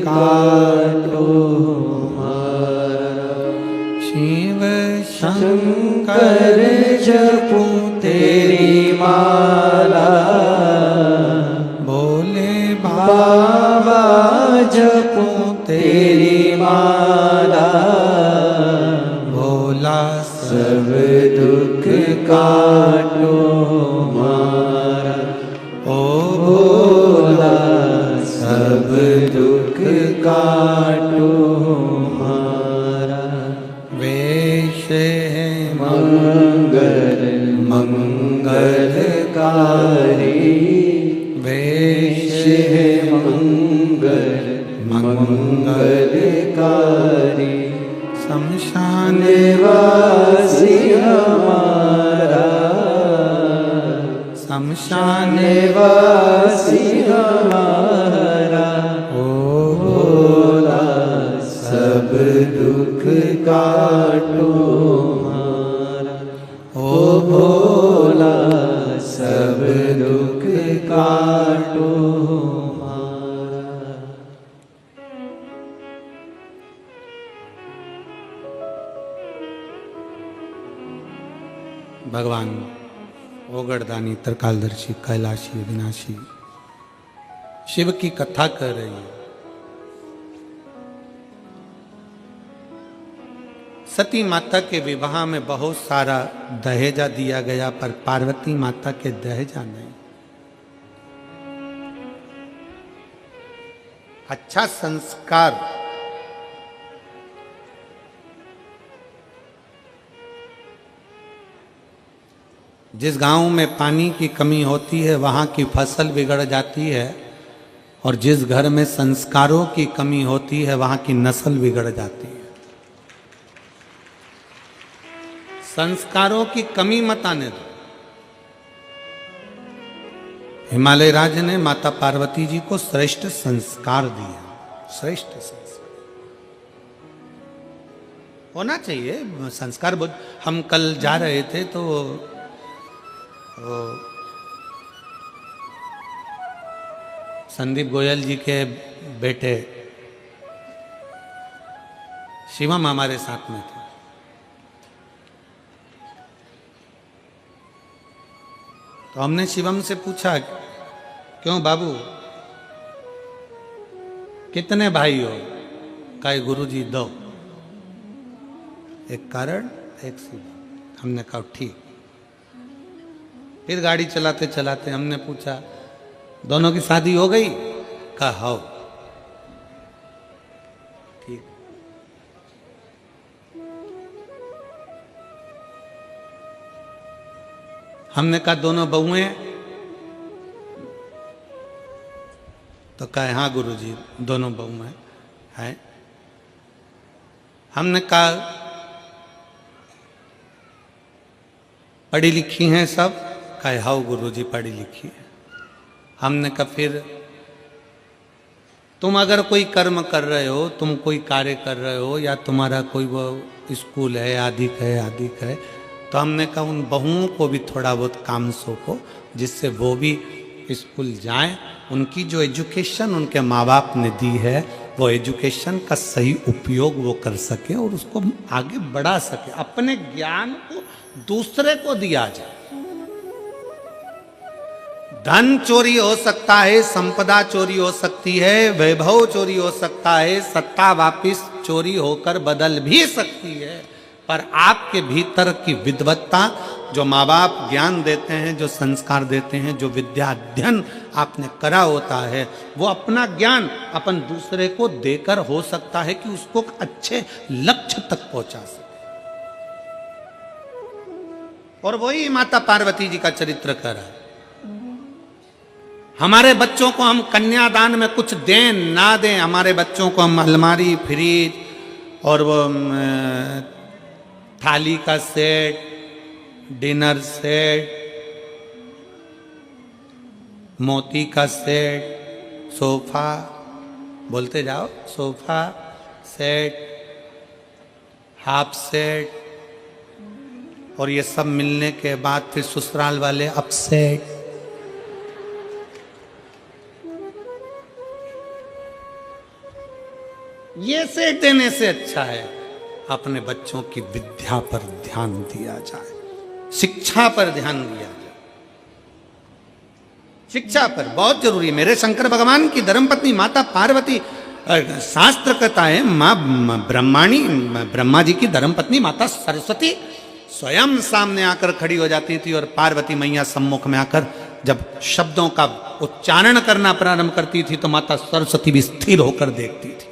काटो हमारा। शिव शंकर जपूं तेरी माला, भोले बाबा जपूं तेरी माला, भोला सब दुख काटो हमारा। ओ भोला सब दुख काटो हमारा। वेश है मंगल मंगलकारी, वेश है मंगल मंगलकारी, शमशान वासी हमारा, शमशान वासी हमारा। ओ भोला सब दुख काटो हमारा। ओ भोला सब दुख काटो हमारा। भगवान ओगड़दानी त्रिकालदर्शी कैलाशी अविनाशी शिव की कथा कर रही है। सती माता के विवाह में बहुत सारा दहेजा दिया गया, पर पार्वती माता के दहेजा नहीं। अच्छा संस्कार जिस गांव में पानी की कमी होती है वहां की फसल बिगड़ जाती है, और जिस घर में संस्कारों की कमी होती है वहां की नस्ल बिगड़ जाती है। संस्कारों की कमी मत आने दो। हिमालय राज्य ने माता पार्वती जी को श्रेष्ठ संस्कार दिए, श्रेष्ठ संस्कार होना चाहिए। संस्कार हम कल जा रहे थे तो संदीप गोयल जी के बेटे शिवम हमारे साथ में थे। तो हमने शिवम से पूछा, क्यों बाबू कितने भाई हो? कहे गुरुजी दो। एक कारण एक शिवम। हमने कहा ठीक। फिर गाड़ी चलाते चलाते हमने पूछा, दोनों की शादी हो गई? कहा हो। ठीक। हमने कहा दोनों बहुएं? तो कहा हाँ गुरुजी दोनों बहुएं हैं। हमने कहा पढ़ी लिखी हैं सब? कहे हाँ गुरुजी पढ़ी लिखी है। हमने कहा फिर तुम अगर कोई कर्म कर रहे हो, तुम कोई कार्य कर रहे हो, या तुम्हारा कोई वो स्कूल है आदि है, तो हमने कहा उन बहुओं को भी थोड़ा बहुत काम सौंपो, जिससे वो भी स्कूल जाएं, उनकी जो एजुकेशन उनके माँ बाप ने दी है वो एजुकेशन का सही उपयोग वो कर सके और उसको आगे बढ़ा सके, अपने ज्ञान को दूसरे को दिया जाए। धन चोरी हो सकता है, संपदा चोरी हो सकती है, वैभव चोरी हो सकता है, सत्ता वापिस चोरी होकर बदल भी सकती है, पर आपके भीतर की विद्वत्ता, जो माँ बाप ज्ञान देते हैं, जो संस्कार देते हैं, जो विद्या अध्ययन आपने करा होता है, वो अपना ज्ञान अपन दूसरे को देकर हो सकता है कि उसको अच्छे लक्ष्य तक पहुंचा सके। और वही माता पार्वती जी का चरित्र कर रहा है। हमारे बच्चों को हम कन्यादान में कुछ दें ना दें, हमारे बच्चों को हम अलमारी, फ्रिज और वो थाली का सेट, डिनर सेट, मोती का सेट, सोफा, बोलते जाओ, सोफा सेट, हाफ सेट, और ये सब मिलने के बाद फिर ससुराल वाले अपसेट। ये सेठ देने से अच्छा है अपने बच्चों की विद्या पर ध्यान दिया जाए, शिक्षा पर ध्यान दिया जाए। शिक्षा पर बहुत जरूरी है। मेरे शंकर भगवान की धर्मपत्नी माता पार्वती, शास्त्र कहता है माँ ब्रह्मा जी की धर्मपत्नी माता सरस्वती स्वयं सामने आकर खड़ी हो जाती थी और पार्वती मैया सम्मुख में आकर जब शब्दों का उच्चारण करना प्रारंभ करती थी तो माता सरस्वती भी स्थिर होकर देखती थी।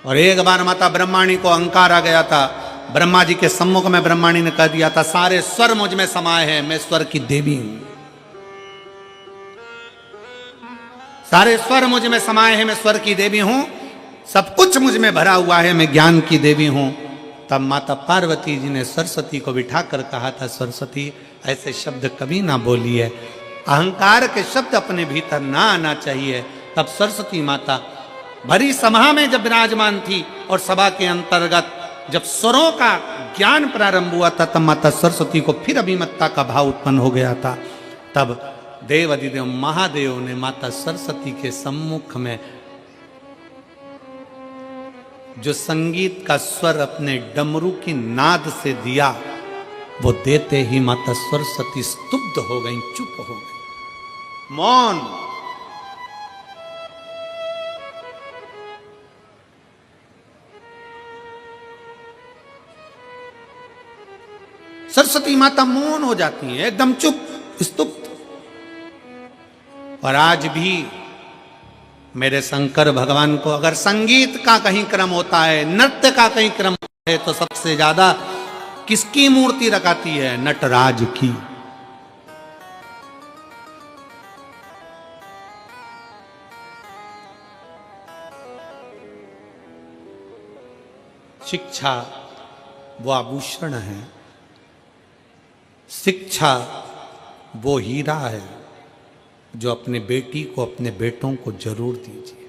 और एक बार माता ब्रह्माणी को अहंकार आ गया था। ब्रह्मा जी के सम्मुख में ब्रह्माणी ने कह दिया था, सारे स्वर मुझ में समाये हैं, मैं स्वर की देवी हूं। सारे स्वर मुझ में समाये हैं, मैं स्वर की देवी हूं। सब कुछ मुझ में भरा हुआ है, मैं ज्ञान की देवी हूं। तब माता पार्वती जी ने सरस्वती को बिठाकर कहा था, सरस्वती ऐसे शब्द कभी ना बोलिए, अहंकार के शब्द अपने भीतर ना आना चाहिए। तब सरस्वती माता भरी सभा में जब विराजमान थी और सभा के अंतर्गत जब स्वरों का ज्ञान प्रारंभ हुआ था, तब माता सरस्वती को फिर अभिमतता का भाव उत्पन्न हो गया था। तब देव अधिदेव महादेव ने माता सरस्वती के सम्मुख में जो संगीत का स्वर अपने डमरू की नाद से दिया, वो देते ही माता सरस्वती स्तुब्ध हो गई, चुप हो गई, मौन। सरस्वती माता मौन हो जाती है, एकदम चुप, स्तुप्त। और आज भी मेरे शंकर भगवान को अगर संगीत का कहीं क्रम होता है, नृत्य का कहीं क्रम होता है, तो सबसे ज्यादा किसकी मूर्ति रखाती है? नटराज की। शिक्षा वो आभूषण है, शिक्षा वो हीरा है जो अपने बेटी को, अपने बेटों को जरूर दीजिए,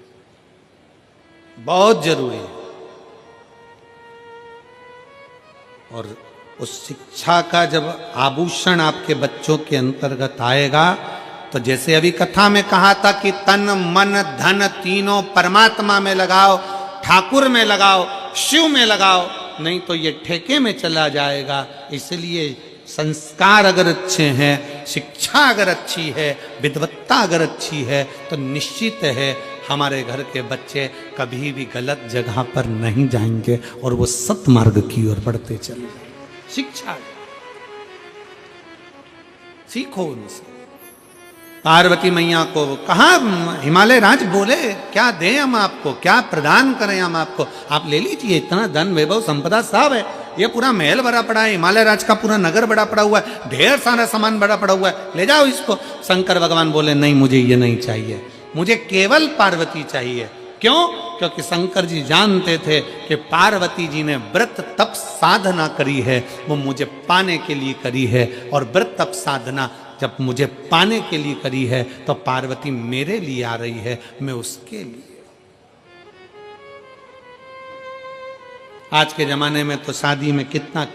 बहुत जरूरी है। और उस शिक्षा का जब आभूषण आपके बच्चों के अंतर्गत आएगा, तो जैसे अभी कथा में कहा था कि तन मन धन तीनों परमात्मा में लगाओ, ठाकुर में लगाओ, शिव में लगाओ, नहीं तो ये ठेके में चला जाएगा। इसलिए संस्कार अगर अच्छे हैं, शिक्षा अगर अच्छी है, विद्वत्ता अगर अच्छी है, तो निश्चित है हमारे घर के बच्चे कभी भी गलत जगह पर नहीं जाएंगे और वो सत्मार्ग की ओर बढ़ते चले जाएंगे। शिक्षा सीखो उनसे। पार्वती मैया को कहा हिमालय राज बोले, क्या दें हम आपको, क्या प्रदान करें हम आपको, आप ले लीजिए, इतना धन वैभव संपदा सब है, ये पूरा महल भरा पड़ा है, हिमालय राज का पूरा नगर बड़ा पड़ा हुआ है, ढेर सारा सामान बड़ा पड़ा हुआ है, ले जाओ इसको। शंकर भगवान बोले, नहीं, मुझे ये नहीं चाहिए, मुझे केवल पार्वती चाहिए। क्यों? क्योंकि शंकर जी जानते थे कि पार्वती जी ने व्रत तप साधना करी है, वो मुझे पाने के लिए करी है, और व्रत तप साधना जब मुझे पाने के लिए करी है, तो पार्वती मेरे लिए आ रही है, मैं उसके लिए। आज के जमाने में तो शादी में कितना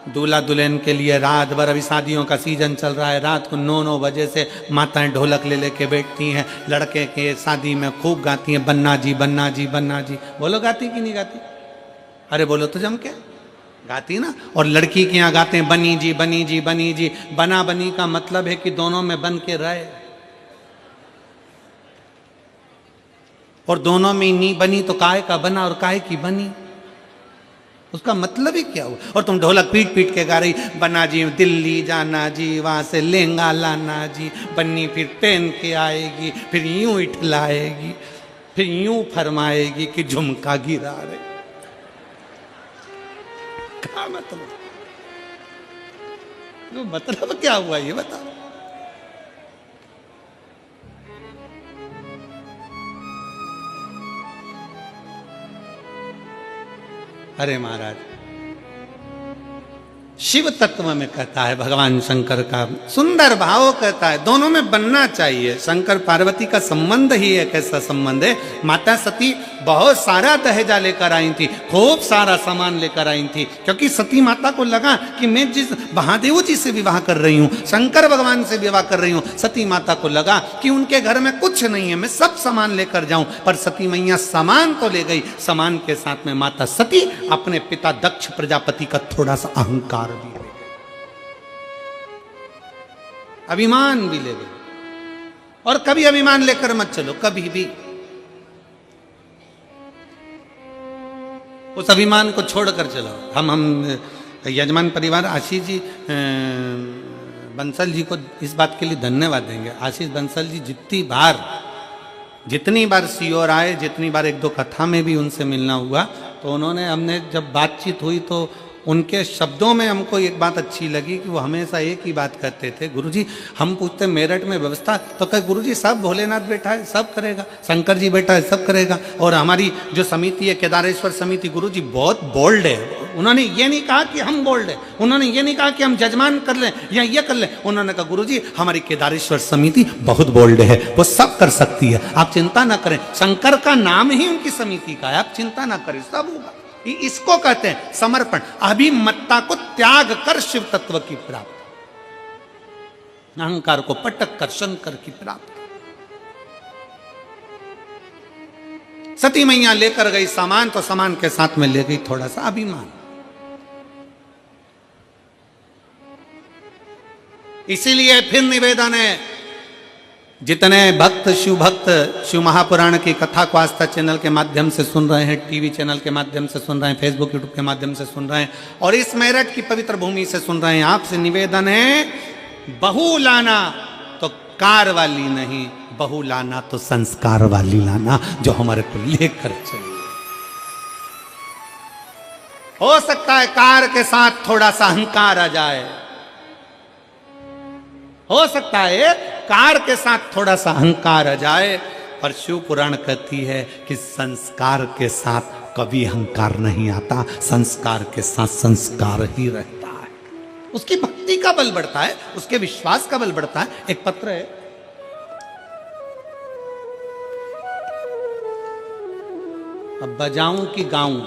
दूल्हा दुल्हन के लिए रात भर, अभी शादियों का सीजन चल रहा है, रात को 9-9 बजे से माताएं ढोलक ले लेके बैठती हैं, लड़के के शादी में खूब गाती हैं, बन्ना जी बन्ना जी बन्ना जी। बोलो गाती कि नहीं गाती? अरे बोलो तो जम के गाती ना। और लड़की के यहाँ गाते हैं बनी जी बनी जी बनी जी। बना बनी का मतलब है कि दोनों में बन के रहे, और दोनों में नहीं बनी तो काहे का बना और काहे की बनी, उसका मतलब ही क्या हुआ? और तुम ढोलक पीट पीट के गा रही, बना जी दिल्ली जाना जी, वहां से लहंगा लाना जी, बन्नी फिर पहन के आएगी, फिर यूं इठलाएगी, फिर यूं फरमाएगी कि झुमका गिरा रहे। क्या मतलब? तो मतलब क्या हुआ ये बताओ। अरे महाराज, शिव तत्व में कहता है भगवान शंकर का सुंदर भाव कहता है, दोनों में बनना चाहिए। शंकर पार्वती का संबंध ही एक ऐसा संबंध है। माता सती बहुत सारा दहेजा लेकर आई थी, खूब सारा सामान लेकर आई थी, क्योंकि सती माता को लगा कि मैं जिस महादेव जी से विवाह कर रही हूँ, शंकर भगवान से विवाह कर रही हूँ, सती माता को लगा कि उनके घर में कुछ नहीं है, मैं सब सामान लेकर जाऊं। पर सती मैया सामान तो ले गई, सामान के साथ में माता सती अपने पिता दक्ष प्रजापति का थोड़ा सा अहंकार भी ले गई, अभिमान भी ले गई। और कभी अभिमान लेकर मत चलो, कभी भी उस अभिमान को छोड़कर चलो। हम यजमान परिवार आशीष जी बंसल जी को इस बात के लिए धन्यवाद देंगे। आशीष बंसल जी जितनी बार सीओर आए, जितनी बार एक दो कथा में भी उनसे मिलना हुआ, तो उन्होंने, हमने जब बातचीत हुई तो उनके शब्दों में हमको एक बात अच्छी लगी कि वो हमेशा एक ही बात कहते थे, गुरुजी हम पूछते मेरठ में व्यवस्था, तो कहे गुरुजी सब भोलेनाथ बैठा है, सब करेगा, शंकर जी बैठा है, सब करेगा। और हमारी जो समिति है केदारेश्वर समिति, गुरुजी बहुत बोल्ड है। उन्होंने ये नहीं कहा कि हम बोल्ड है, उन्होंने ये नहीं कहा कि हम जजमान कर लें या ये कर लें, उन्होंने कहा गुरुजी हमारी केदारेश्वर समिति बहुत बोल्ड है, वो सब कर सकती है, आप चिंता ना करें। शंकर का नाम ही उनकी समिति का है, आप चिंता ना करें, सब होगा। इसको कहते हैं समर्पण, अभिमत्ता को त्याग कर शिव तत्व की प्राप्ति, अहंकार को पटक कर शंकर की प्राप्ति। सती मैया लेकर गई सामान, तो सामान के साथ में ले गई थोड़ा सा अभिमान। इसीलिए फिर निवेदन है, जितने भक्त शिव महापुराण की कथा को आस्था चैनल के माध्यम से सुन रहे हैं, टीवी चैनल के माध्यम से सुन रहे हैं, फेसबुक यूट्यूब के माध्यम से सुन रहे हैं, और इस मेरठ की पवित्र भूमि से सुन रहे हैं, आपसे निवेदन है, बहू लाना तो कार वाली नहीं, बहू लाना तो संस्कार वाली लाना, जो हमारे को लेकर चले। हो सकता है कार के साथ थोड़ा सा अहंकार आ जाए, हो सकता है कार के साथ थोड़ा सा अहंकार आ जाए, पर शिव पुराण कहती है कि संस्कार के साथ कभी अहंकार नहीं आता, संस्कार के साथ संस्कार ही रहता है। उसकी भक्ति का बल बढ़ता है, उसके विश्वास का बल बढ़ता है। एक पत्र है, अब बजाऊं कि गाऊं,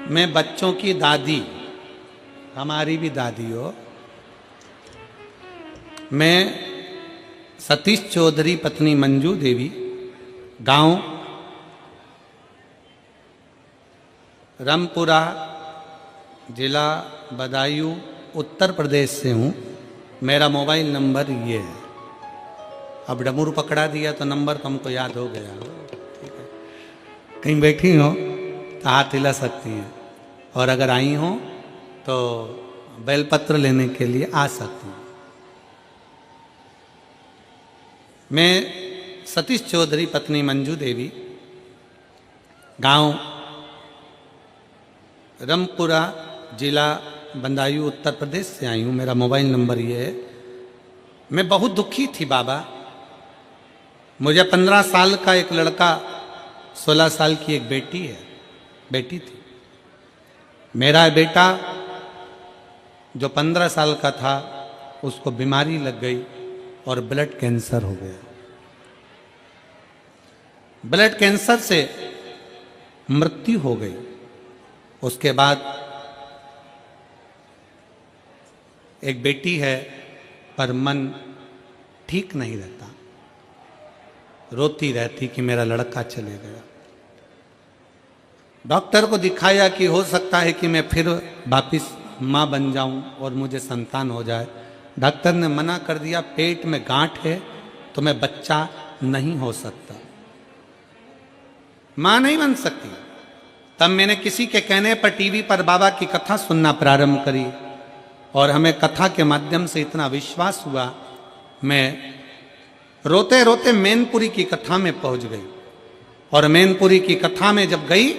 मैं बच्चों की दादी, हमारी भी दादी हो, मैं सतीश चौधरी पत्नी मंजू देवी, गांव रामपुरा, जिला बदायूं, उत्तर प्रदेश से हूँ। मेरा मोबाइल नंबर ये है। अब डमरू पकड़ा दिया तो नंबर तो हमको याद हो गया, ठीक है। कहीं बैठी हो तो हाथ हिला सकती हैं, और अगर आई हो तो बेलपत्र लेने के लिए आ सकती हूँ। मैं सतीश चौधरी पत्नी मंजू देवी, गांव रामपुरा, जिला बदायूं, उत्तर प्रदेश से आई हूँ। मेरा मोबाइल नंबर ये है। मैं बहुत दुखी थी बाबा। मुझे 15 साल का एक लड़का, 16 साल की एक बेटी थी। मेरा बेटा जो 15 साल का था, उसको बीमारी लग गई और ब्लड कैंसर हो गया। ब्लड कैंसर से मृत्यु हो गई। उसके बाद एक बेटी है, पर मन ठीक नहीं रहता, रोती रहती कि मेरा लड़का चले गया। डॉक्टर को दिखाया कि हो सकता है कि मैं फिर वापिस माँ बन जाऊं और मुझे संतान हो जाए। डॉक्टर ने मना कर दिया, पेट में गांठ है तो मैं बच्चा नहीं हो सकता, माँ नहीं बन सकती। तब मैंने किसी के कहने पर टीवी पर बाबा की कथा सुनना प्रारंभ करी, और हमें कथा के माध्यम से इतना विश्वास हुआ, मैं रोते रोते मैनपुरी की कथा में पहुंच गई। और मैनपुरी की कथा में जब गई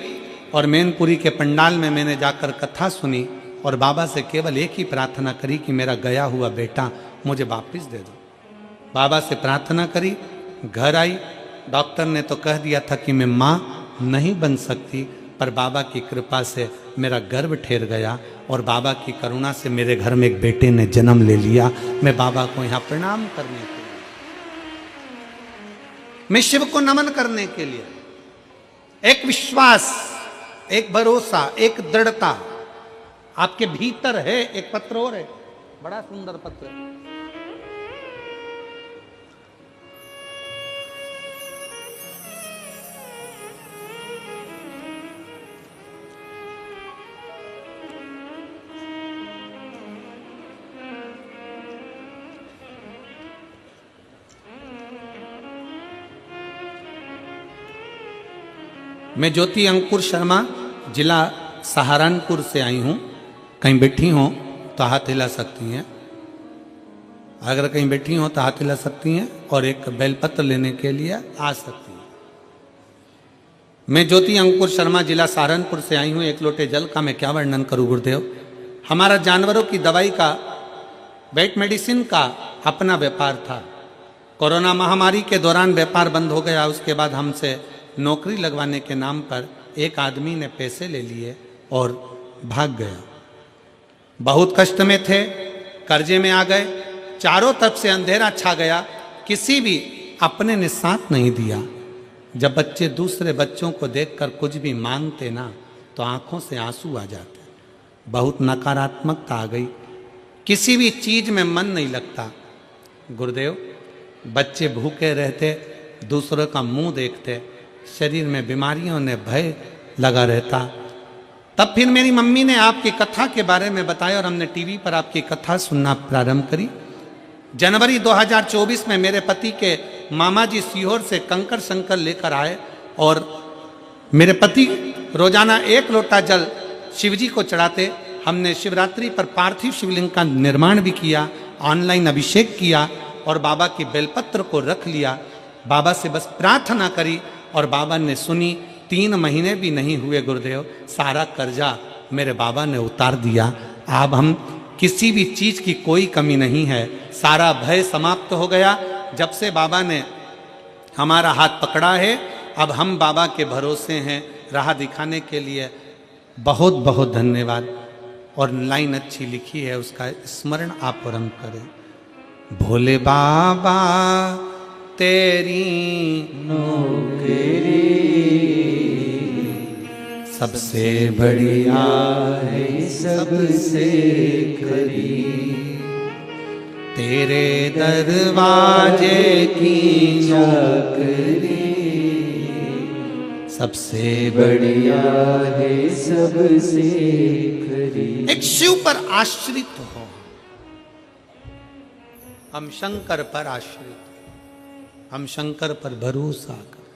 और मैनपुरी के पंडाल में मैंने जाकर कथा सुनी और बाबा से केवल एक ही प्रार्थना करी कि मेरा गया हुआ बेटा मुझे वापस दे दो। बाबा से प्रार्थना करी, घर आई। डॉक्टर ने तो कह दिया था कि मैं माँ नहीं बन सकती, पर बाबा की कृपा से मेरा गर्भ ठहर गया और बाबा की करुणा से मेरे घर में एक बेटे ने जन्म ले लिया। मैं बाबा को यहाँ प्रणाम करने के लिए, मैं शिव को नमन करने के लिए, एक विश्वास, एक भरोसा, एक दृढ़ता आपके भीतर है। एक पत्र और है, बड़ा सुंदर पत्र है। मैं ज्योति अंकुर शर्मा, जिला सहारनपुर से आई हूँ। कहीं बैठी हो तो हाथ हिला सकती हैं, अगर कहीं बैठी हो तो हाथ हिला सकती हैं और एक बेलपत्र लेने के लिए आ सकती हैं। मैं ज्योति अंकुर शर्मा, जिला सहारनपुर से आई हूँ। एक लोटे जल का मैं क्या वर्णन करूँ गुरुदेव। हमारा जानवरों की दवाई का, वेट मेडिसिन का अपना व्यापार था। कोरोना महामारी के दौरान व्यापार बंद हो गया। उसके बाद हमसे नौकरी लगवाने के नाम पर एक आदमी ने पैसे ले लिए और भाग गया। बहुत कष्ट में थे, कर्जे में आ गए, चारों तरफ से अंधेरा छा गया, किसी भी अपने ने साथ नहीं दिया। जब बच्चे दूसरे बच्चों को देखकर कुछ भी मांगते ना तो आंखों से आंसू आ जाते। बहुत नकारात्मकता आ गई, किसी भी चीज में मन नहीं लगता। गुरुदेव, बच्चे भूखे रहते, दूसरों का मुंह देखते, शरीर में बीमारियों ने भय लगा रहता। तब फिर मेरी मम्मी ने आपकी कथा के बारे में बताया और हमने टीवी पर आपकी कथा सुनना प्रारंभ करी। जनवरी 2024 में मेरे पति के मामा जी सीहोर से कंकर शंकर लेकर आए और मेरे पति रोजाना 1 लोटा जल शिवजी को चढ़ाते। हमने शिवरात्रि पर पार्थिव शिवलिंग का निर्माण भी किया, ऑनलाइन अभिषेक किया और बाबा की बेलपत्र को रख लिया। बाबा से बस प्रार्थना करी और बाबा ने सुनी। 3 महीने भी नहीं हुए गुरुदेव, सारा कर्जा मेरे बाबा ने उतार दिया। अब हम किसी भी चीज की कोई कमी नहीं है, सारा भय समाप्त हो गया। जब से बाबा ने हमारा हाथ पकड़ा है, अब हम बाबा के भरोसे हैं। राह दिखाने के लिए बहुत बहुत धन्यवाद। और लाइन अच्छी लिखी है, उसका स्मरण आप परम करें। भोले बाबा तेरी नौकरी सबसे बढ़िया है, सबसे खरी, तेरे दरवाजे की चाकरी सबसे बढ़िया है, सबसे खरी। एक शिव पर आश्रित हो, हम शंकर पर आश्रित, हम शंकर पर भरोसा कर।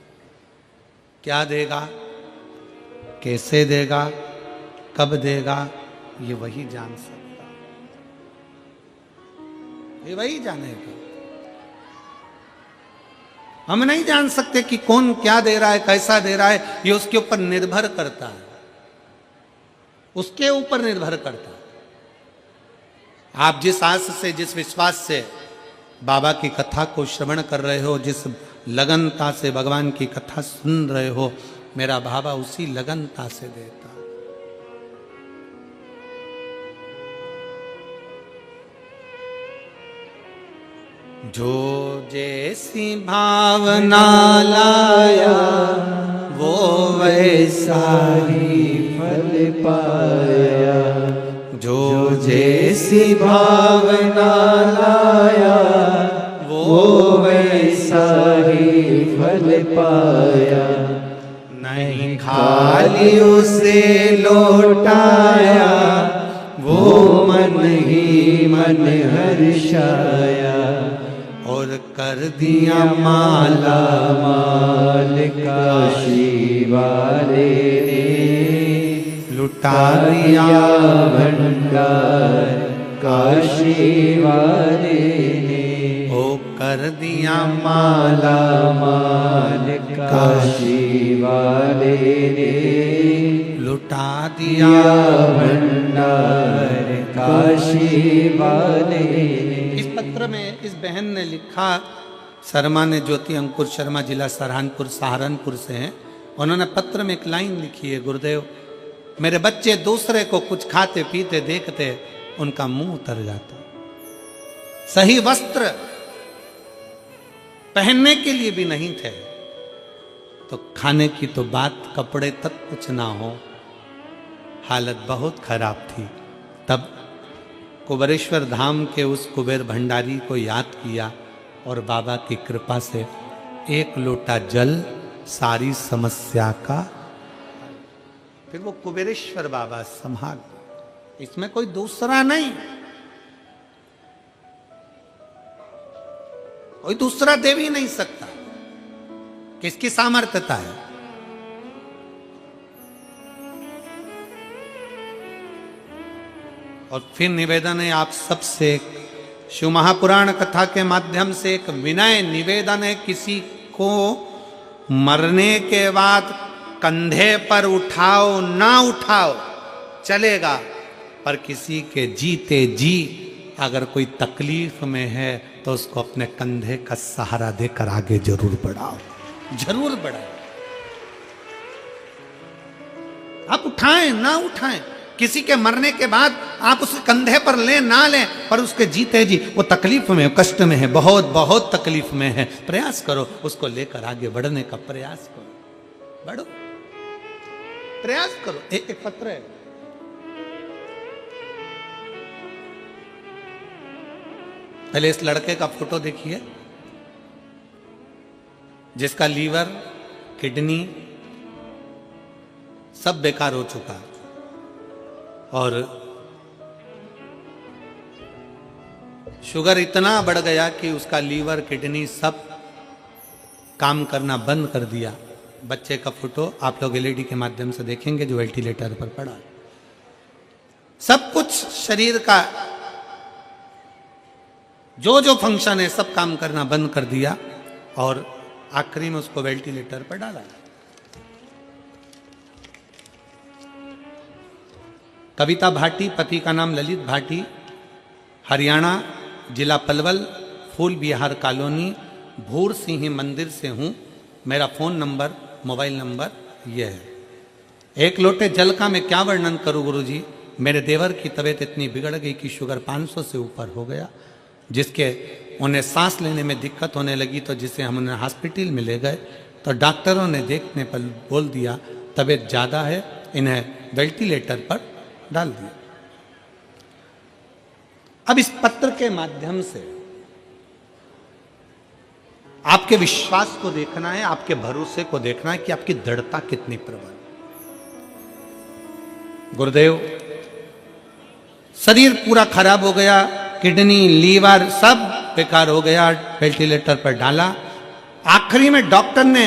क्या देगा, कैसे देगा, कब देगा, ये वही जान सकता, ये वही जानेगा। हम नहीं जान सकते कि कौन क्या दे रहा है, कैसा दे रहा है। ये उसके ऊपर निर्भर करता है, उसके ऊपर निर्भर करता है। आप जिस आस से, जिस विश्वास से बाबा की कथा को श्रवण कर रहे हो, जिस लगनता से भगवान की कथा सुन रहे हो, मेरा बाबा उसी लगनता से देता। जो जैसी भावना लाया वो वैसा ही फल पाया। जो जैसी भावना लाया वो वैसा ही फल पाया। नहीं खाली उसे लौटाया वो मन ही मन हर्षाया। और कर दिया माला माल काशी वाले ने, लुटा दिया भंडार काशी वाले ने। ओ कर दिया माला माल काशी वाले ने, लुटा दिया भंडार काशी वाले। इस पत्र में इस बहन ने लिखा, शर्मा ने, ज्योति अंकुर शर्मा, जिला सहारनपुर से हैं। उन्होंने पत्र में एक लाइन लिखी है, गुरुदेव मेरे बच्चे दूसरे को कुछ खाते पीते देखते उनका मुंह उतर जाता, सही वस्त्र पहनने के लिए भी नहीं थे, तो खाने की तो बात, कपड़े तक कुछ ना हो, हालत बहुत खराब थी। तब कुबेरेश्वर धाम के उस कुबेर भंडारी को याद किया और बाबा की कृपा से एक लोटा जल सारी समस्या का, फिर वो कुबेरेश्वर बाबा संभाल, इसमें कोई दूसरा नहीं, कोई दूसरा देव ही नहीं सकता। किसकी सामर्थ्यता है? और फिर निवेदन है आप सबसे, शिव महापुराण कथा के माध्यम से एक विनय निवेदन है, किसी को मरने के बाद कंधे पर उठाओ ना उठाओ चलेगा, पर किसी के जीते जी अगर कोई तकलीफ में है तो उसको अपने कंधे का सहारा देकर आगे जरूर बढ़ाओ, जरूर बढ़ाओ। आप उठाएं ना उठाएं, किसी के मरने के बाद आप उसके कंधे पर लें ना लें, पर उसके जीते जी वो तकलीफ में, कष्ट में है, बहुत बहुत तकलीफ में है, प्रयास करो उसको लेकर आगे बढ़ने का प्रयास करो, बढ़ो, प्रयास करो। एक पत्र है, पहले इस लड़के का फोटो देखिए जिसका लीवर, किडनी सब बेकार हो चुका है और शुगर इतना बढ़ गया कि उसका लीवर, किडनी सब काम करना बंद कर दिया। बच्चे का फोटो आप लोग एलईडी के माध्यम से देखेंगे जो वेंटिलेटर पर पड़ा है। सब कुछ शरीर का जो जो फंक्शन है सब काम करना बंद कर दिया और आखिरी में उसको वेंटिलेटर पर डाला। कविता भाटी, पति का नाम ललित भाटी, हरियाणा, जिला पलवल, फूल विहार कॉलोनी, भूर सिंह मंदिर से हूँ। मेरा फ़ोन नंबर, मोबाइल नंबर यह है। एक लोटे जल का मैं क्या वर्णन करूँ गुरुजी। मेरे देवर की तबीयत इतनी बिगड़ गई कि शुगर 500 से ऊपर हो गया, जिसके उन्हें सांस लेने में दिक्कत होने लगी, तो जिसे हम उन्हें हॉस्पिटल में ले गए तो डॉक्टरों ने देखने पर बोल दिया तबीयत ज़्यादा है, इन्हें वेंटिलेटर पर डाल दिया। अब इस पत्र के माध्यम से आपके विश्वास को देखना है, आपके भरोसे को देखना है कि आपकी दृढ़ता कितनी प्रबल। गुरुदेव, शरीर पूरा खराब हो गया, किडनी, लीवर सब बेकार हो गया, वेंटिलेटर पर डाला। आखिरी में डॉक्टर ने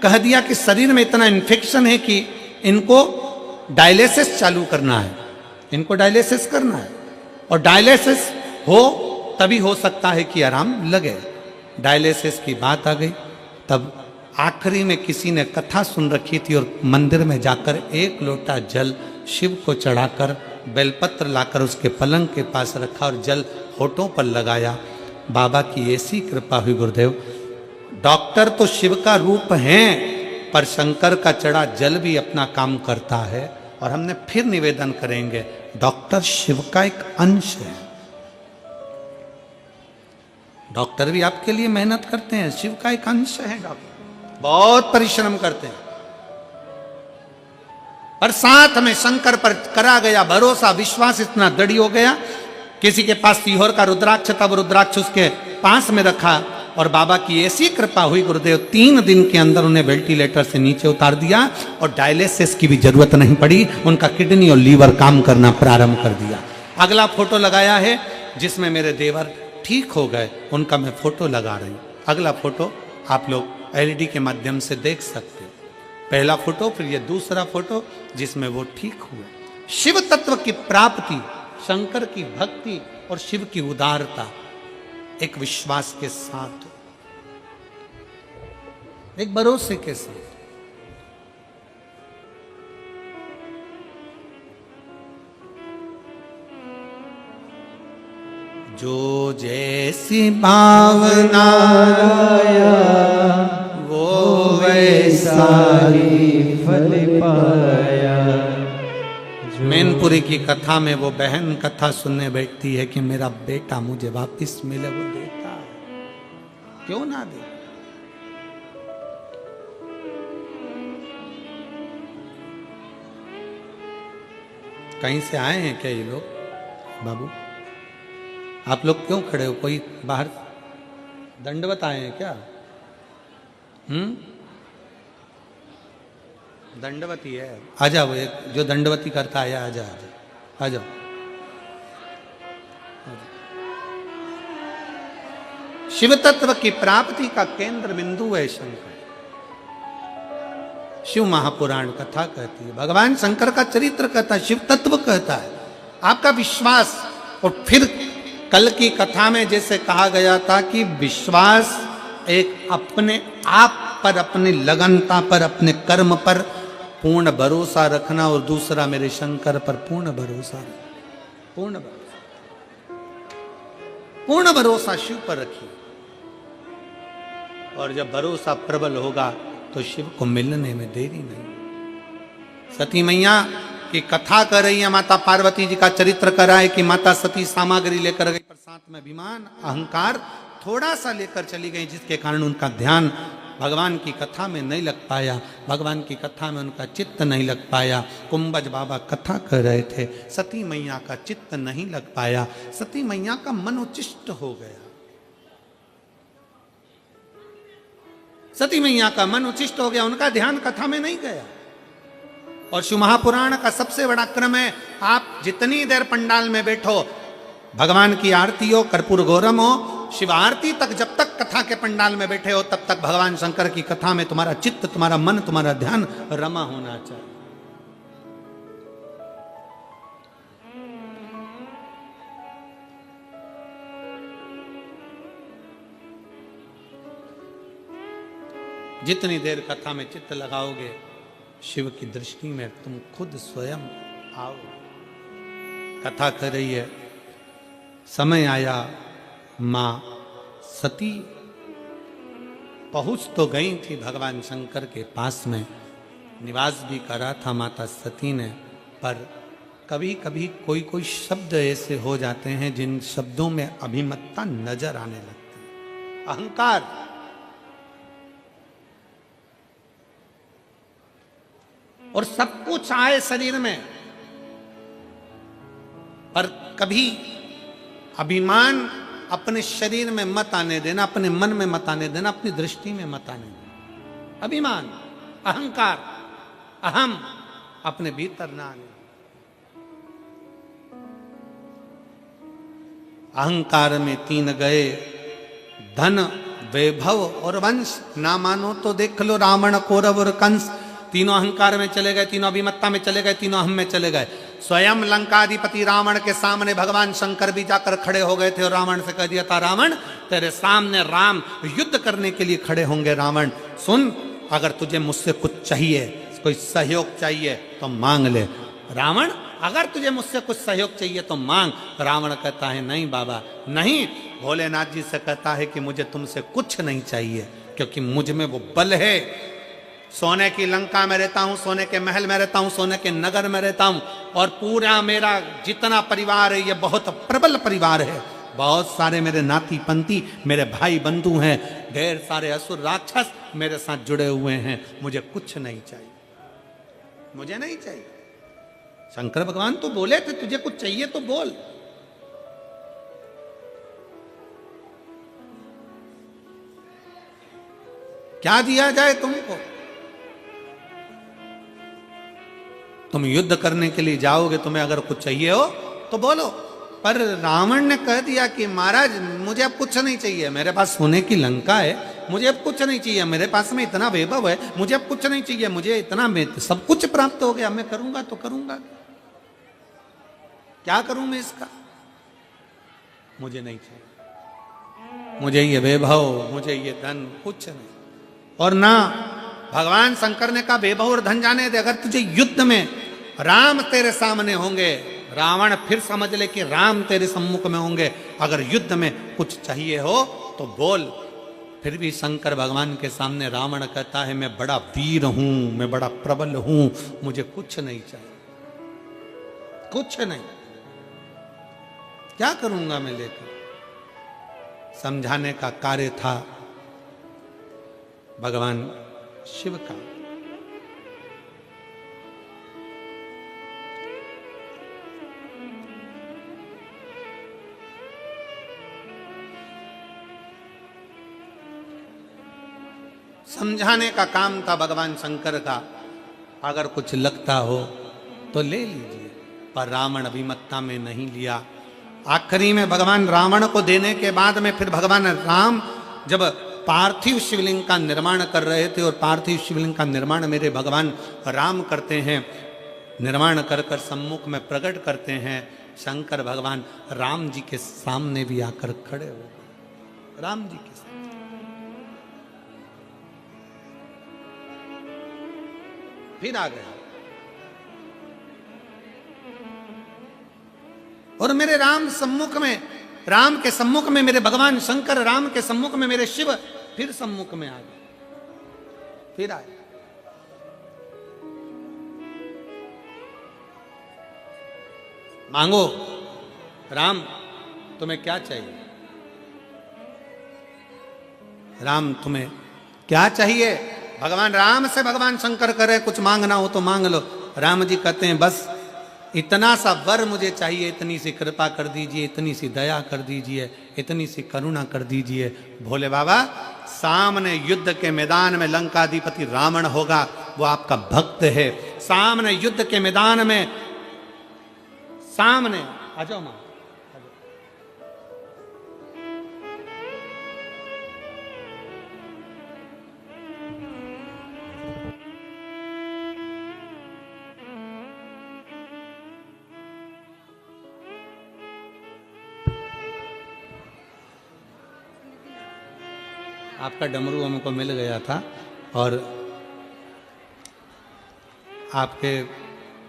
कह दिया कि शरीर में इतना इन्फेक्शन है कि इनको डायलिसिस चालू करना है, इनको डायलिसिस करना है और डायलिसिस हो तभी हो सकता है कि आराम लगे। डायलिसिस की बात आ गई। तब आखिरी में किसी ने कथा सुन रखी थी और मंदिर में जाकर एक लोटा जल शिव को चढ़ाकर बेलपत्र लाकर उसके पलंग के पास रखा और जल होठों पर लगाया। बाबा की ऐसी कृपा हुई गुरुदेव, डॉक्टर तो शिव का रूप हैं, पर शंकर का चढ़ा जल भी अपना काम करता है। और हमने फिर निवेदन करेंगे, डॉक्टर शिव का एक अंश है। डॉक्टर भी आपके लिए मेहनत करते हैं, शिव का एक अंश है। डॉक्टर बहुत परिश्रम करते हैं, पर साथ में शंकर पर करा गया भरोसा, विश्वास इतना दृढ़ हो गया। किसी के पास सीहोर का रुद्राक्ष था, वो रुद्राक्ष उसके पास में रखा और बाबा की ऐसी कृपा हुई गुरुदेव, 3 दिन के अंदर उन्हें वेंटिलेटर से नीचे उतार दिया और डायलिसिस की भी जरूरत नहीं पड़ी। उनका किडनी और लीवर काम करना प्रारंभ कर दिया। अगला फोटो लगाया है जिसमें मेरे देवर ठीक हो गए, उनका मैं फोटो लगा रही हूँ। अगला फोटो आप लोग एलईडी के माध्यम से देख सकते हैं। पहला फोटो, फिर ये दूसरा फोटो जिसमें वो ठीक हुए। शिव तत्व की प्राप्ति, शंकर की भक्ति और शिव की उदारता एक विश्वास के साथ, एक भरोसे के साथ। जो जैसी भावना लाया वो वैसा ही फल पाया। मैनपुरी की कथा में वो बहन कथा सुनने बैठती है कि मेरा बेटा मुझे वापस मिले, वो देता है, क्यों ना दे। कहीं से आए हैं क्या ये लोग? बाबू आप लोग क्यों खड़े हो? कोई बाहर दंडवत आए हैं क्या? दंडवती है, आ जाओ। एक जो दंडवती करता है आ जाओ, आ जाओ। शिव तत्व की प्राप्ति का केंद्र बिंदु है शंकर। शिव महापुराण कथा कहती है, भगवान शंकर का चरित्र कहता है, शिव तत्व कहता है। आपका विश्वास, और फिर कल की कथा में जैसे कहा गया था कि विश्वास एक अपने आप पर, अपनी लगनता पर, अपने कर्म पर पूर्ण भरोसा रखना, और दूसरा मेरे शंकर पर पूर्ण भरोसा, पूर्ण भरोसा, पूर्ण भरोसा शिव पर रखिए। और जब भरोसा प्रबल होगा तो शिव को मिलने में देरी नहीं। सती मैया की कथा कर रही है, माता पार्वती जी का चरित्र कर रहा है कि माता सती सामग्री लेकर गई, पर साथ में अभिमान, अहंकार थोड़ा सा लेकर चली गई, जिसके कारण उनका ध्यान भगवान की कथा में नहीं लग पाया, भगवान की कथा में उनका चित्त नहीं लग पाया। कुंभज बाबा कथा कर रहे थे, सती मैया का चित्त नहीं लग पाया, सती मैया का मन उच्चिष्ट हो गया। सती मैया का मन उच्चिष्ट हो गया, उनका ध्यान कथा में नहीं गया। और शिव महापुराण का सबसे बड़ा क्रम है, आप जितनी देर पंडाल में बैठो, भगवान की आरती हो, कर्पूर गौरम हो, शिव आरती तक जब तक कथा के पंडाल में बैठे हो, तब तक भगवान शंकर की कथा में तुम्हारा चित्त, तुम्हारा मन, तुम्हारा ध्यान रमा होना चाहिए। जितनी देर कथा में चित्त लगाओगे, शिव की दृष्टि में तुम खुद स्वयं आओ। कथा कर रही है, समय आया, मां सती पहुंच तो गई थी भगवान शंकर के पास में, निवास भी करा था माता सती ने, पर कभी कभी कोई कोई शब्द ऐसे हो जाते हैं जिन शब्दों में अभिमतता नजर आने लगती है, अहंकार। और सब कुछ आए शरीर में, पर कभी अभिमान अपने शरीर में मत आने देना, अपने मन में मत आने देना, अपनी दृष्टि में मत आने देना। अभिमान, अहंकार, अहम अपने भीतर ना आने। अहंकार में तीन गए, धन, वैभव और वंश। ना मानो तो देख लो रावण, कौरव और कंस, तीनों अहंकार में चले गए, तीनों अभिमत्ता में चले गए, तीनों अहम में चले गए। स्वयं लंकाधिपति रावण के सामने भगवान शंकर भी जाकर खड़े हो गए थे और रावण से कह दिया था, रावण तेरे सामने राम युद्ध करने के लिए खड़े होंगे। रावण सुन, अगर तुझे मुझसे कुछ चाहिए, कोई सहयोग चाहिए तो मांग ले। रावण अगर तुझे मुझसे कुछ सहयोग चाहिए तो मांग। रावण कहता है नहीं बाबा नहीं। भोलेनाथ जी से कहता है कि मुझे तुमसे कुछ नहीं चाहिए, क्योंकि मुझ में वो बल है। सोने की लंका में रहता हूं, सोने के महल में रहता हूं, सोने के नगर में रहता हूं, और पूरा मेरा जितना परिवार है ये बहुत प्रबल परिवार है। बहुत सारे मेरे नाती पंती, मेरे भाई बंधु हैं, ढेर सारे असुर राक्षस मेरे साथ जुड़े हुए हैं। मुझे कुछ नहीं चाहिए, मुझे नहीं चाहिए। शंकर भगवान तो बोले थे तुझे कुछ चाहिए तो बोल। क्या दिया जाए तुमको? तुम युद्ध करने के लिए जाओगे, तुम्हें अगर कुछ चाहिए हो तो बोलो। पर रावण ने कह दिया कि महाराज मुझे अब कुछ नहीं चाहिए, मेरे पास सोने की लंका है, मुझे अब कुछ नहीं चाहिए, मेरे पास में इतना वैभव है, मुझे अब कुछ नहीं चाहिए, मुझे इतना सब कुछ प्राप्त हो गया, मैं करूंगा तो करूंगा, क्या करूं मैं इसका? मुझे नहीं चाहिए, मुझे ये वैभव, मुझे ये धन कुछ नहीं। और ना भगवान शंकर ने कहा वैभव और धन जाने दे, अगर तुझे युद्ध में राम तेरे सामने होंगे, रावण फिर समझ ले कि राम तेरे सम्मुख में होंगे, अगर युद्ध में कुछ चाहिए हो तो बोल। फिर भी शंकर भगवान के सामने रावण कहता है, मैं बड़ा वीर हूं, मैं बड़ा प्रबल हूं, मुझे कुछ नहीं चाहिए, कुछ नहीं, क्या करूंगा मैं लेकर। समझाने का कार्य था भगवान शिव का। समझाने का काम था भगवान शंकर का। अगर कुछ लगता हो तो ले लीजिए, पर रावण अभिमत्ता में नहीं लिया। आखिरी में भगवान रावण को देने के बाद में फिर भगवान राम जब पार्थिव शिवलिंग का निर्माण कर रहे थे, और पार्थिव शिवलिंग का निर्माण मेरे भगवान राम करते हैं, निर्माण कर कर सम्मुख में प्रकट करते हैं। शंकर भगवान राम जी के सामने भी आकर खड़े हो गए, राम जी के सामने। फिर आ गया, और मेरे राम सम्मुख में, राम के सम्मुख में मेरे भगवान शंकर, राम के सम्मुख में मेरे शिव फिर सम्मुख में आ गए, फिर आए। मांगो राम, तुम्हें क्या चाहिए? राम तुम्हें क्या चाहिए? भगवान राम से भगवान शंकर करे कुछ मांगना हो तो मांग लो। राम जी कहते हैं, बस इतना सा वर मुझे चाहिए, इतनी सी कृपा कर दीजिए, इतनी सी दया कर दीजिए, इतनी सी करुणा कर दीजिए। भोले बाबा, सामने युद्ध के मैदान में लंकाधिपति रावण होगा, वो आपका भक्त है। सामने युद्ध के मैदान में, सामने आ जाओ मां, आपका डमरू हमको मिल गया था, और आपके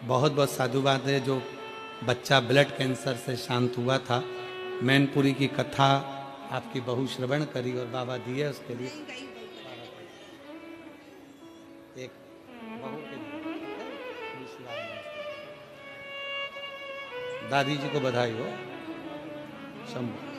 बहुत बहुत साधुवाद है जो बच्चा ब्लड कैंसर से शांत हुआ था। मैनपुरी की कथा आपकी बहू श्रवण करी और बाबा दिए उसके लिए एक बहू के लिए दादी जी को बधाई हो। शंभू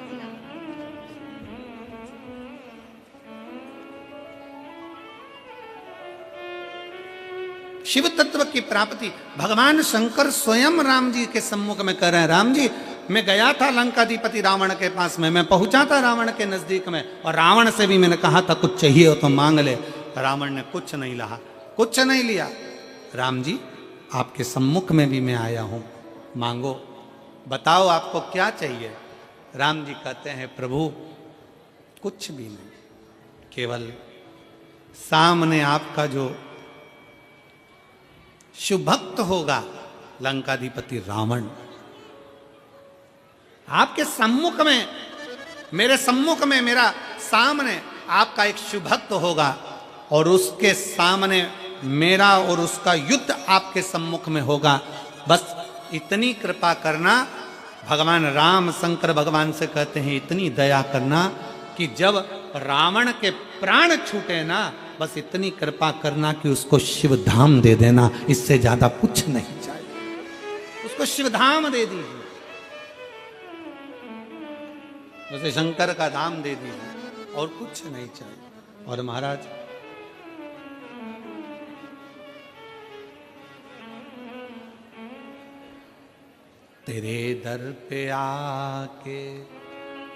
शिव तत्व की प्राप्ति भगवान शंकर स्वयं राम जी के सम्मुख में कर रहे हैं। राम जी, मैं गया था लंकाधिपति रावण के पास में, मैं पहुंचा था रावण के नजदीक में, और रावण से भी मैंने कहा था कुछ चाहिए हो तो मांग ले। रावण ने कुछ नहीं लहा, कुछ नहीं लिया। राम जी, आपके सम्मुख में भी मैं आया हूं, मांगो, बताओ आपको क्या चाहिए। राम जी कहते हैं, प्रभु कुछ भी नहीं, केवल सामने आपका जो शुभक्त होगा लंकाधिपति रावण, आपके सम्मुख में, मेरे सम्मुख में, मेरा सामने आपका एक शुभक्त होगा, और उसके सामने मेरा और उसका युद्ध आपके सम्मुख में होगा। बस इतनी कृपा करना। भगवान राम शंकर भगवान से कहते हैं, इतनी दया करना कि जब रावण के प्राण छूटे ना, बस इतनी कृपा करना कि उसको शिव धाम दे देना, इससे ज्यादा कुछ नहीं चाहिए। उसको शिव धाम दे दीजिए, उसे शंकर का धाम दे दीजिए, और कुछ नहीं चाहिए। और महाराज, तेरे दर पे आके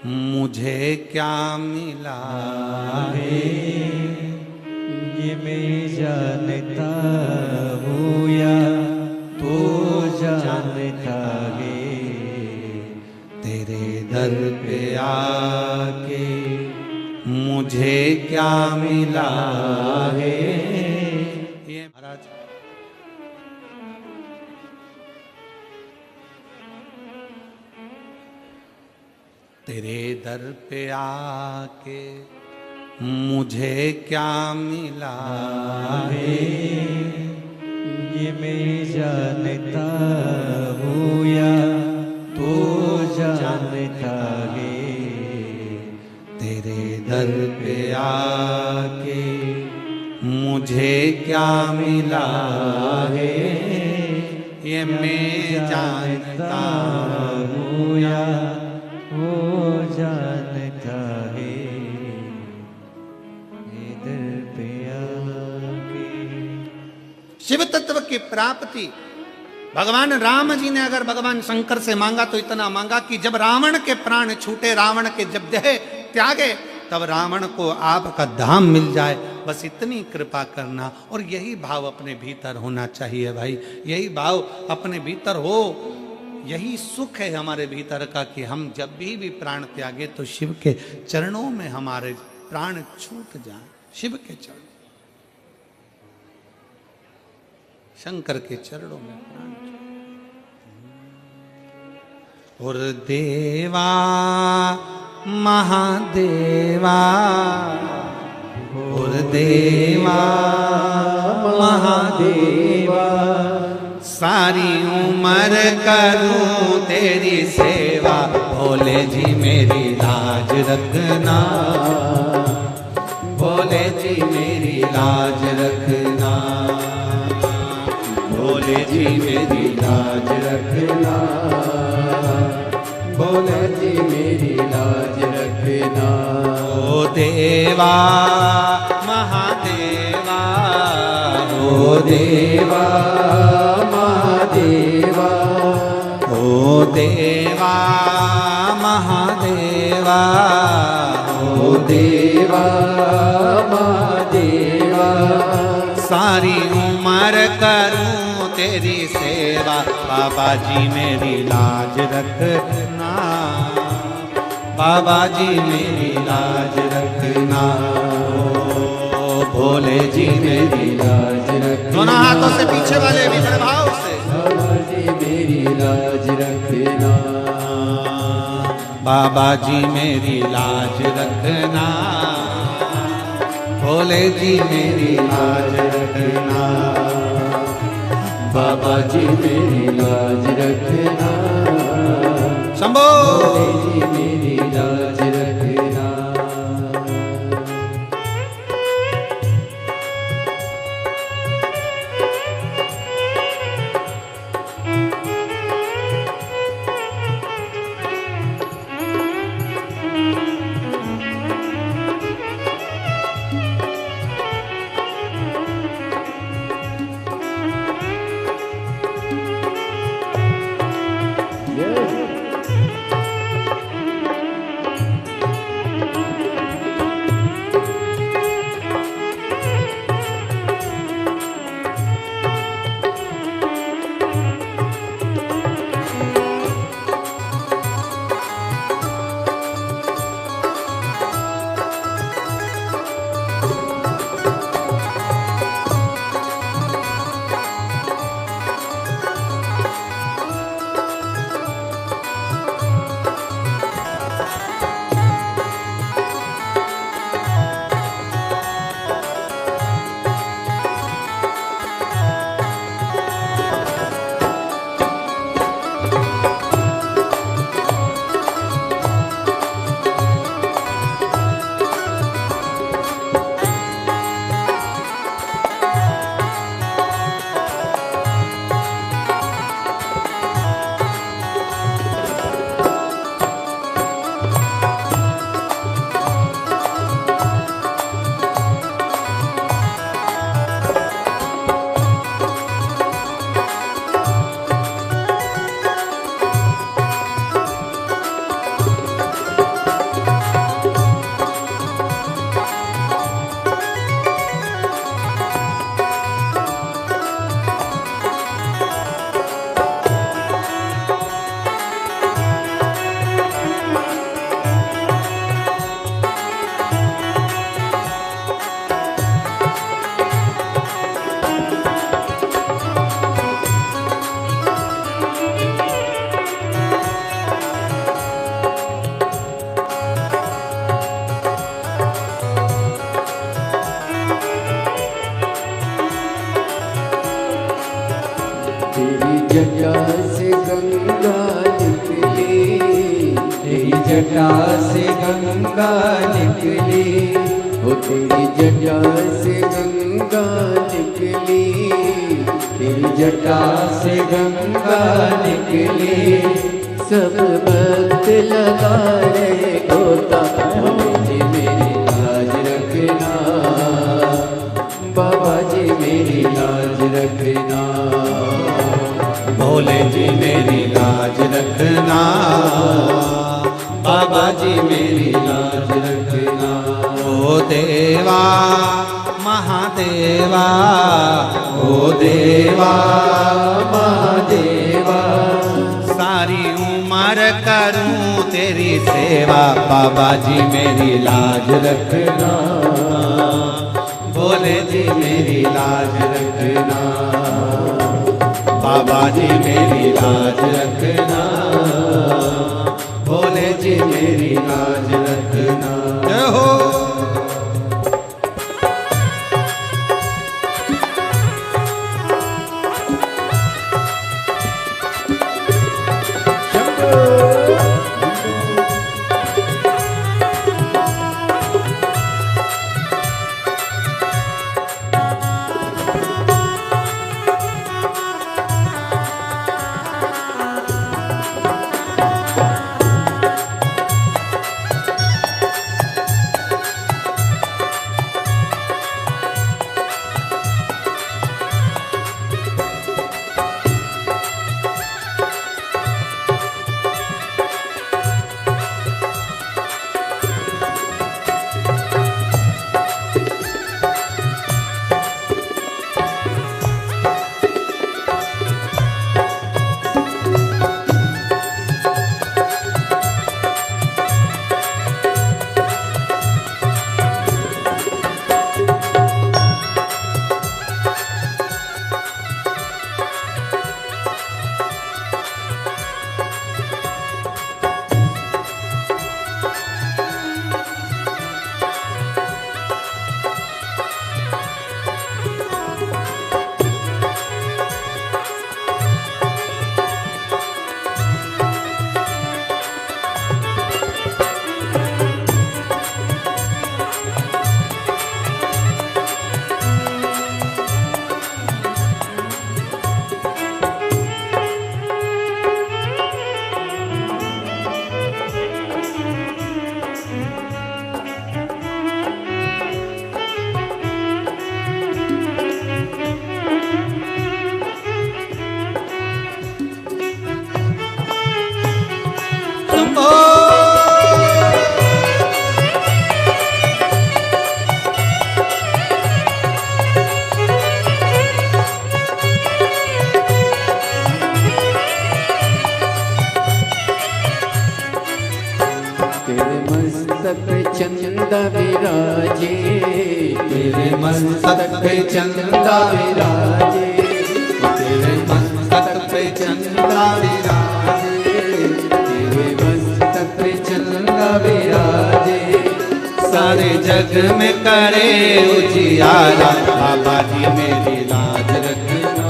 मुझे क्या मिला है, ये मैं जानता हूँ या तो जानता है। तेरे दर पे आके मुझे क्या मिला है। ये महाराज, तेरे दर पे आके मुझे क्या मिला है, ये मैं जानता हूँ या आके मुझे क्या मिला है ये मैं जानता हूँ या वो जानता है इधर पे आके। शिव तत्व की प्राप्ति भगवान राम जी ने अगर भगवान शंकर से मांगा तो इतना मांगा कि जब रावण के प्राण छूटे, रावण के जब देह त्यागे, तब रावण को आपका धाम मिल जाए, बस इतनी कृपा करना। और यही भाव अपने भीतर होना चाहिए भाई, यही भाव अपने भीतर हो, यही सुख है हमारे भीतर का कि हम जब भी प्राण त्यागे तो शिव के चरणों में हमारे प्राण छूट जाए, शिव के चरणों, शंकर के चरणों में प्राण। और देवा महादेवा, और देवा महादेवा, सारी उम्र करूं तेरी सेवा, भोले जी मेरी लाज रखना, भोले जी मेरी लाज रखना, भोले जी मेरी लाज रखना, भोले जी मेरी लाज रखना। ओ देवा महादेवा, ओ देवा महादेवा, ओ देवा महादेवा, ओ देवा महादेवा, सारी उम्र करूं तेरी सेवा, बाबा जी मेरी लाज रखना, बाबा जी मेरी लाज रखना, ओ भोले जी मेरी लाज रखना। दोनों हाथों से पीछे वाले विनम्र भाव से, बाबा जी मेरी लाज रखना, बाबा जी मेरी लाज रखना, भोले जी मेरी लाज रखना, बाबा जी मेरी लाज रखना, शंभो भोले जी मेरी लाज रखना। जटा से गंगा निकली, तेरी जटा से गंगा निकली, वो तेरी जटा से गंगा निकली, तेरी जटा से गंगा निकली, सब भक्त लगा रहे गोता, भोले जी मेरी लाज रखना, बाबा जी मेरी लाज रखना, भोले जी मेरी लाज रखना, बाबा जी मेरी लाज रखना। ओ देवा महादेवा, ओ देवा महादेवा, सारी उम्र करूं तेरी सेवा, बाबा जी मेरी लाज रखना, भोले जी मेरी लाज रखना, बाबा जी मेरी लाज रखना, भोले जी मेरी लाज रखना। जय हो। चंदा विराजे, तेरे मस्तक पे चंदा विराजे, तेरे मस्तक पे चंदा विराजे, तेरे मस्तक पे चंदा विराजे, सारे जग में करे उजियारा, बाबा जी मेरी लाज रखना,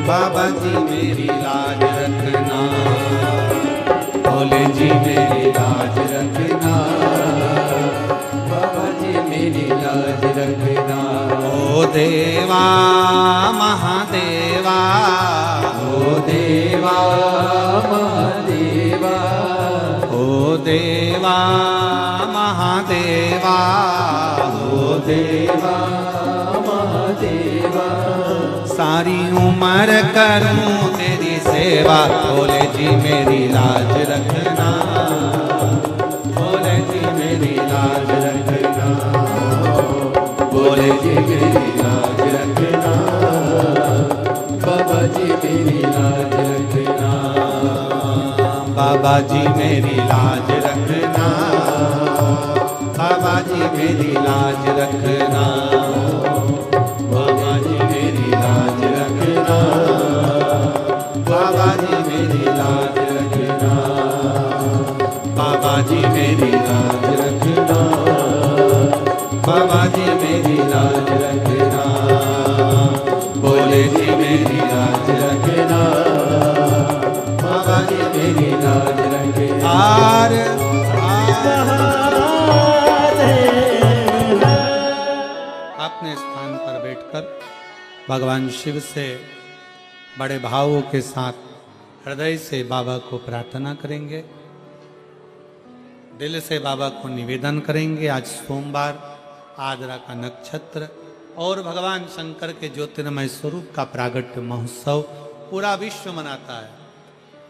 बाबा जी मेरी लाज रखना, भोले जी मेरी लाज रखना, बाबा जी मेरी लाज रखना। ओ देवा महादेवा, ओ देवा महादेवा, ओ देवा महादेवा, ओ देवा महादेवा, सारी उम्र करूं तेरी सेवा, भोले जी मेरी लाज रखना, भोले जी मेरी लाज रखना, भोले जी मेरी लाज रखना, बाबा जी मेरी लाज रखना, बाबा जी मेरी लाज रखना, बाबा जी मेरी लाज रखना, बाबा जी मेरी लाज रखना, बाबा जी मेरी लाज रखना, बाबा जी मेरी लाज रखना, बाबा जी मेरी लाज रखना, भोले जी मेरी लाज रखना, बाबा जी मेरी लाज रखना। आर अपने स्थान पर बैठकर भगवान शिव से बड़े भावों के साथ हृदय से बाबा को प्रार्थना करेंगे, दिल से बाबा को निवेदन करेंगे। आज सोमवार, आद्रा का नक्षत्र और भगवान शंकर के ज्योतिर्मय स्वरूप का प्रागट्य महोत्सव पूरा विश्व मनाता है।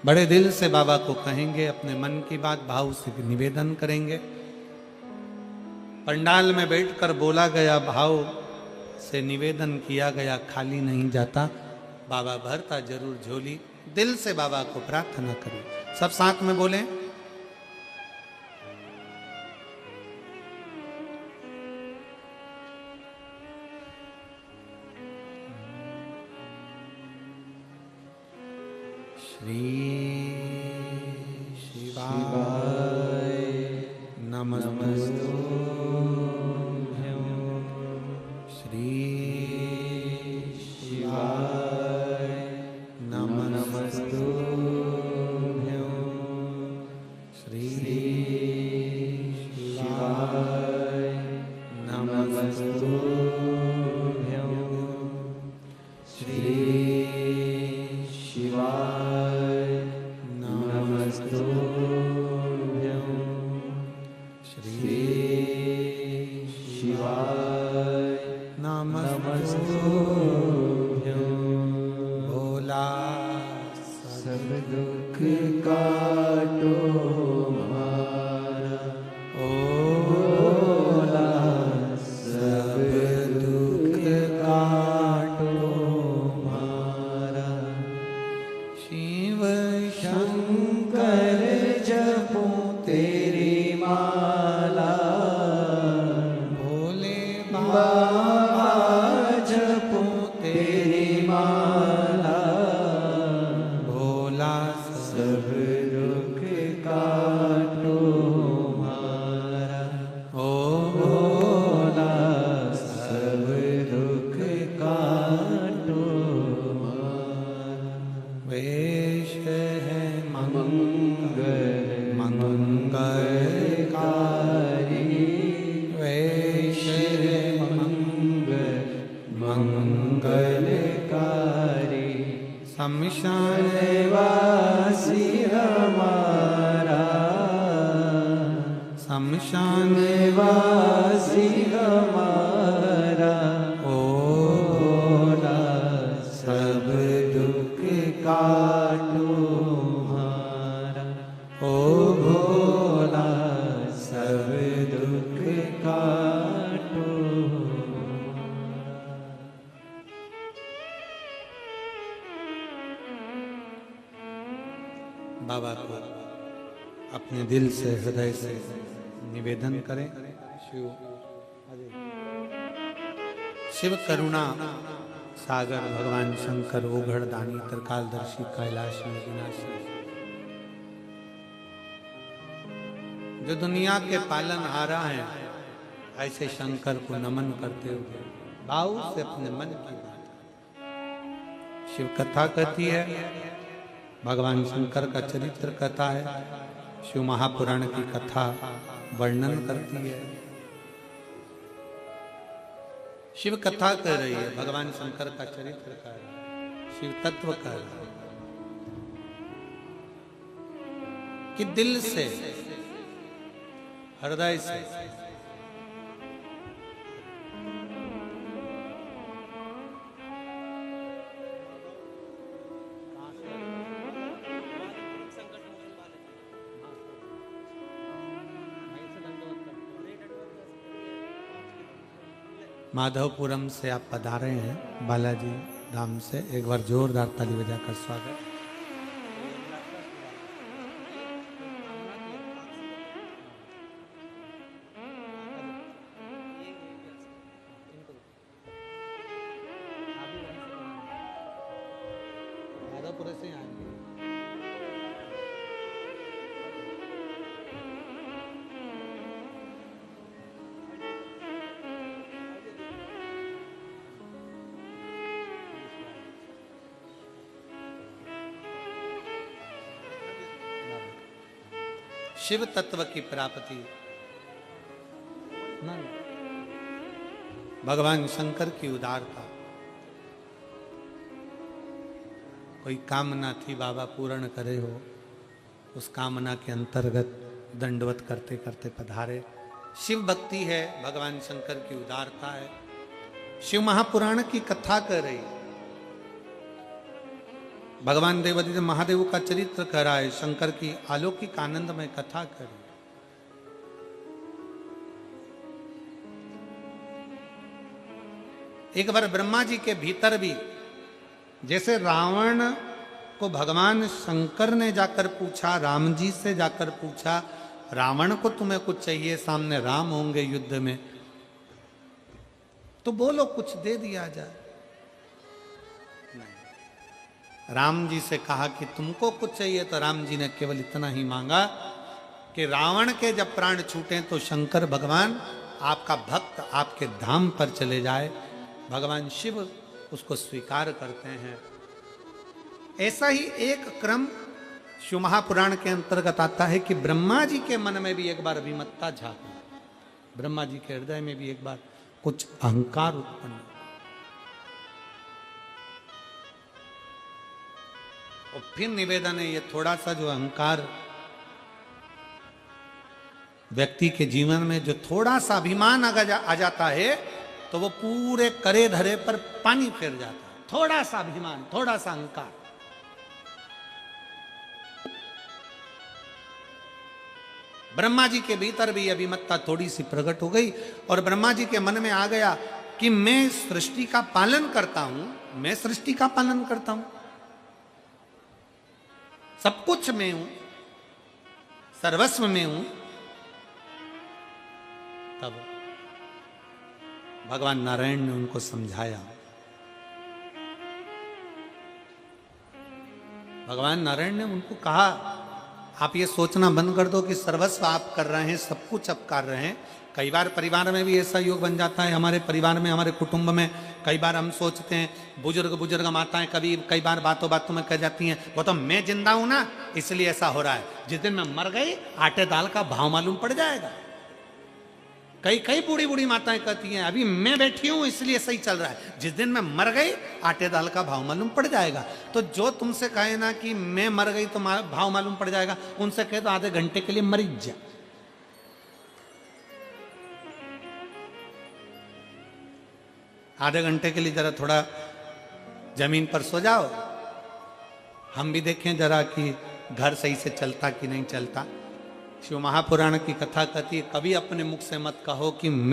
बड़े दिल से बाबा को कहेंगे, अपने मन की बात भाव से निवेदन करेंगे। पंडाल में बैठकर बोला गया भाव से निवेदन किया गया खाली नहीं जाता, बाबा भरता जरूर झोली। दिल से बाबा को प्रार्थना करें, सब साथ में बोलें। श्री शिवाय नमस्तुभ्यं। श्री शिवाय नमस्तुभ्यं। श्री शिवाय नमस्तुभ्यं। श्री शिवाय नमस्तुभ्यं। श्री शिवाय नमस्तुभ्यं। भोला सब दुख काटो हमारा, ओ भोला सब दुख काटो हमारा। शिव शंकर जपो तेरी माला, भोले बाबा जपो तेरी माला। भोला सब दुख काटो हमारा, ओ भोला सब दुख काटो हमारा। वेश है मंगलकारी, वेश है मंगलकारी। शमशान वासी हमारा, शमशान वासी हमारा। ओ भोला सब दुख काटो हमारा, ओ भोला सब दुख काटो। बाबा को अपने दिल से हृदय से निवेदन करें। शिव करुणा सागर भगवान शंकर ओघड़ दानी त्रिकालदर्शी कैलाशी अविनाशी, जो दुनिया के पालनहारा हैं, ऐसे शंकर को नमन करते हुए भाव से अपने मन की बात। शिव कथा कहती है, भगवान शंकर का चरित्र कहता है, शिव महापुराण की कथा वर्णन करती है। शिव कथा कह रही है, भगवान शंकर का चरित्र कह रहा है, शिव तत्व कह रहा है कि दिल से हृदय से माधवपुरम से आप पधारे हैं, बालाजी धाम से। एक बार जोरदार ताली बजाकर स्वागत। माधवपुर से आएंगे। शिव तत्व की प्राप्ति भगवान शंकर की उदारता। कोई कामना थी, बाबा पूर्ण करे हो। उस कामना के अंतर्गत दंडवत करते करते पधारे। शिव भक्ति है, भगवान शंकर की उदारता है। शिव महापुराण की कथा कर रही, भगवान देवादिदेव महादेव का चरित्र कर रहा है, शंकर की अलौकिक आनंदमय कथा कर रही। एक बार ब्रह्मा जी के भीतर भी, जैसे रावण को भगवान शंकर ने जाकर पूछा, राम जी से जाकर पूछा, रावण को तुम्हें कुछ चाहिए, सामने राम होंगे युद्ध में, तो बोलो कुछ दे दिया जाए। नहीं, राम जी से कहा कि तुमको कुछ चाहिए, तो राम जी ने केवल इतना ही मांगा कि रावण के जब प्राण छूटे तो शंकर भगवान आपका भक्त आपके धाम पर चले जाए। भगवान शिव उसको स्वीकार करते हैं। ऐसा ही एक क्रम शिव महापुराण के अंतर्गत आता है कि ब्रह्मा जी के मन में भी एक बार अभिमत्ता झांकी, ब्रह्मा जी के हृदय में भी एक बार कुछ अहंकार उत्पन्न। और फिर निवेदन है, ये थोड़ा सा जो अहंकार व्यक्ति के जीवन में जो थोड़ा सा अभिमान आ जाता है, तो वो पूरे करे धरे पर पानी फेर जाता है। थोड़ा सा अभिमान, थोड़ा सा अहंकार। ब्रह्मा जी के भीतर भी अभिमत्ता थोड़ी सी प्रकट हो गई और ब्रह्मा जी के मन में आ गया कि मैं सृष्टि का पालन करता हूं, मैं सृष्टि का पालन करता हूं, सब कुछ मैं हूं, सर्वस्व में हूं। तब भगवान नारायण ने उनको समझाया। भगवान नारायण ने उनको कहा, आप ये सोचना बंद कर दो कि सर्वस्व आप कर रहे हैं, सब कुछ आप कर रहे हैं। कई बार परिवार में भी ऐसा योग बन जाता है, हमारे परिवार में, हमारे कुटुंब में कई बार हम सोचते हैं, बुजुर्ग माताएं कई बार बातों बातों में कह जाती हैं, वो तो मैं जिंदा हूं ना इसलिए ऐसा हो रहा है, जिस दिन मैं मर गई आटे दाल का भाव मालूम पड़ जाएगा। कई बूढ़ी माताएं कहती हैं, अभी मैं बैठी हूं इसलिए सही चल रहा है, जिस दिन मैं मर गई आटे दाल का भाव मालूम पड़ जाएगा। तो जो तुमसे कहे ना कि मैं मर गई तो भाव मालूम पड़ जाएगा, उनसे कहे तो आधे घंटे के लिए मर जा। आधे घंटे के लिए जरा थोड़ा जमीन पर सो जाओ, हम भी देखें जरा कि घर सही से चलता कि नहीं चलता। शिव महापुराण की कथा कहती है, कभी अपने मुख से मत कहो कि मैं